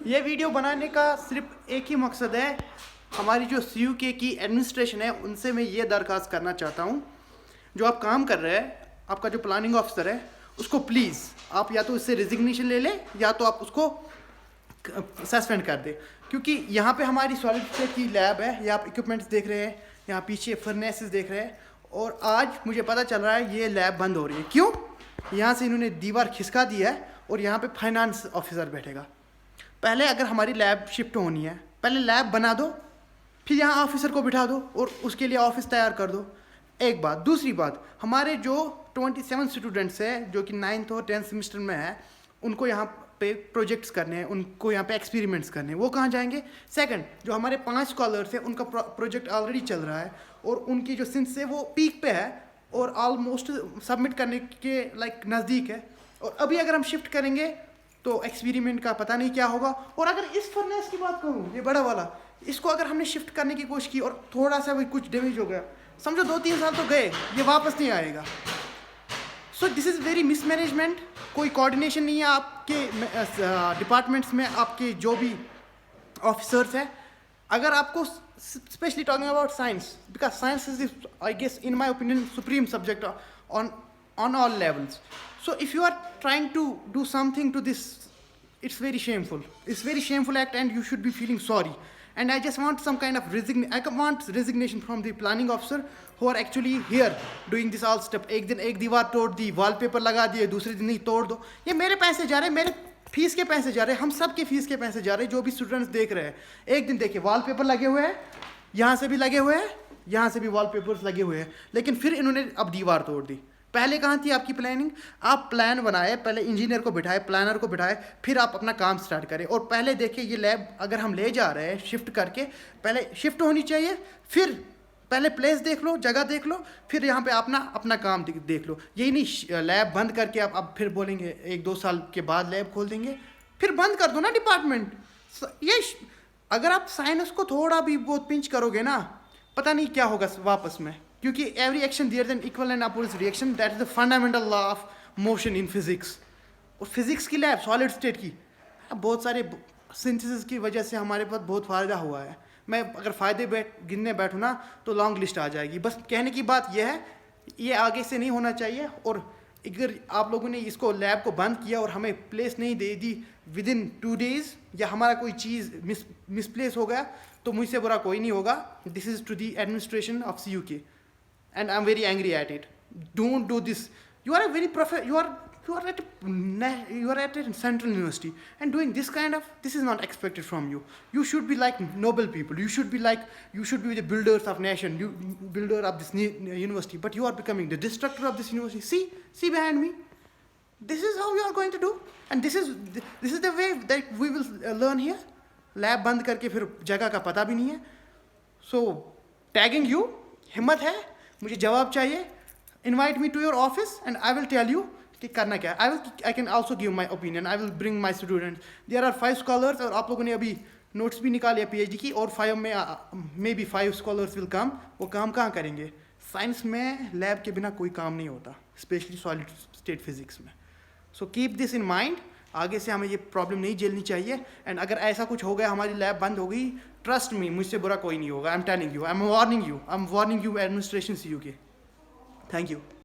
ये वीडियो बनाने का सिर्फ एक ही मकसद है, हमारी जो CUK की एडमिनिस्ट्रेशन है उनसे मैं ये दरख्वास्त करना चाहता हूँ, जो आप काम कर रहे हैं, आपका जो प्लानिंग ऑफिसर है उसको प्लीज़ आप या तो इससे रिजिग्नेशन ले लें या तो आप उसको सस्पेंड कर दें। क्योंकि यहाँ पे हमारी सॉलिड स्टेट की लैब है, यहाँ आप इक्विपमेंट्स देख रहे हैं, यहाँ पीछे फर्नेसेस देख रहे हैं, और आज मुझे पता चल रहा है ये लैब बंद हो रही है। क्यों? यहाँ से इन्होंने दीवार खिसका दी है और यहाँ पे फाइनेंस ऑफिसर बैठेगा। पहले अगर हमारी लैब शिफ्ट होनी है, पहले लैब बना दो, फिर यहाँ ऑफिसर को बिठा दो और उसके लिए ऑफिस तैयार कर दो। एक बात। दूसरी बात, हमारे जो 27 स्टूडेंट्स हैं जो कि 9th और 10th सेमेस्टर में है, उनको यहाँ पे प्रोजेक्ट्स करने हैं, उनको यहाँ पे एक्सपेरिमेंट्स करने हैं, वो कहाँ जाएंगे? सेकंड, जो हमारे 5 स्कॉलर्स हैं उनका प्रोजेक्ट ऑलरेडी चल रहा है और उनकी जो सिंस है वो पीक पे है और ऑलमोस्ट सबमिट करने के नज़दीक है, और अभी अगर हम शिफ्ट करेंगे तो एक्सपेरिमेंट का पता नहीं क्या होगा। और अगर इस फर्नेस की बात करूँ, ये बड़ा वाला, इसको अगर हमने शिफ्ट करने की कोशिश की और थोड़ा सा भी कुछ डैमेज हो गया, समझो 2-3 साल तो गए, ये वापस नहीं आएगा। So this is very mismanagement. कोई कोऑर्डिनेशन नहीं है आपके डिपार्टमेंट्स में, आपके जो भी ऑफिसर्स हैं। अगर आपको specially talking about science, because science is I guess in my opinion supreme subject on all levels. So if you are trying to do something to this, it's very shameful. It's very shameful act and you should be feeling sorry. And I just want some kind of resignation from the planning officer who are actually here doing this all step. एक दिन एक दीवार तोड़ दी, wallpaper लगा दिए, दूसरे दिन नहीं तोड़ दो। ये मेरे पैसे जा रहे हैं, मेरे फीस के पैसे जा रहे हैं, हम सब के फीस के पैसे जा रहे हैं, जो भी स्टूडेंट्स देख रहे हैं। एक दिन देखिए वॉलपेपर लगे हुए हैं, यहाँ से भी लगे हुए हैं, यहाँ से भी वॉलपेपर्स लगे हुए हैं, लेकिन फिर इन्होंने अब दीवार तोड़ दी। पहले कहाँ थी आपकी प्लानिंग? आप प्लान बनाए, पहले इंजीनियर को बिठाए, प्लानर को बिठाए, फिर आप अपना काम स्टार्ट करें। और पहले देखिए ये लैब अगर हम ले जा रहे हैं शिफ्ट करके, पहले शिफ्ट होनी चाहिए, फिर पहले प्लेस देख लो, जगह देख लो, फिर यहाँ पे अपना काम देख लो। यही नहीं लैब बंद करके आप अब फिर बोलेंगे 1-2 साल के बाद लैब खोल देंगे, फिर बंद कर दो ना डिपार्टमेंट। ये अगर आप साइंस को थोड़ा भी बहुत पिंच करोगे ना, पता नहीं क्या होगा वापस में। क्योंकि every action there then equal and opposite reaction, that is the fundamental law of motion in physics. और फिजिक्स की लैब सॉलिड स्टेट की, बहुत सारे सिंथेसिस की वजह से हमारे पास बहुत फ़ायदा हुआ है। मैं अगर फ़ायदे गिनने बैठूँ ना तो लॉन्ग लिस्ट आ जाएगी। बस कहने की बात यह है, ये आगे से नहीं होना चाहिए। और अगर आप लोगों ने इसको लैब को बंद किया और हमें प्लेस नहीं दे दी विदिन 2 days, या हमारा कोई चीज़ मिसप्लेस हो गया, तो मुझसे बुरा कोई नहीं होगा। This is to the administration of CUK and I'm very angry at it. Don't do this. You are a very you are at a central university and doing this kind of, this is not expected from you. You should be like noble people. You should be the builders of nation, you builder of this university, but you are becoming the destructor of this university. See behind me. This is how you are going to do, and this is the way that we will learn here. Lab बंद करके फिर जगह का पता भी नहीं है। So tagging you, हिम्मत है, मुझे जवाब चाहिए। Invite me to your office and I will tell you कि करना क्या है। I can also give my opinion, I will bring my students. There are 5 scholars और आप लोगों ने अभी नोट्स भी निकाले PhD की, और 5 में may be 5 scholars will come. वो काम कहाँ करेंगे? साइंस में लैब के बिना कोई काम नहीं होता, स्पेशली सॉलिड स्टेट फिजिक्स में। So keep this in mind. आगे से हमें ये प्रॉब्लम नहीं झेलनी चाहिए। एंड अगर ऐसा कुछ हो गया, हमारी लैब बंद हो गई, ट्रस्ट मी, मुझसे बुरा कोई नहीं होगा। I am telling you, I am warning you administration CUK। Thank you.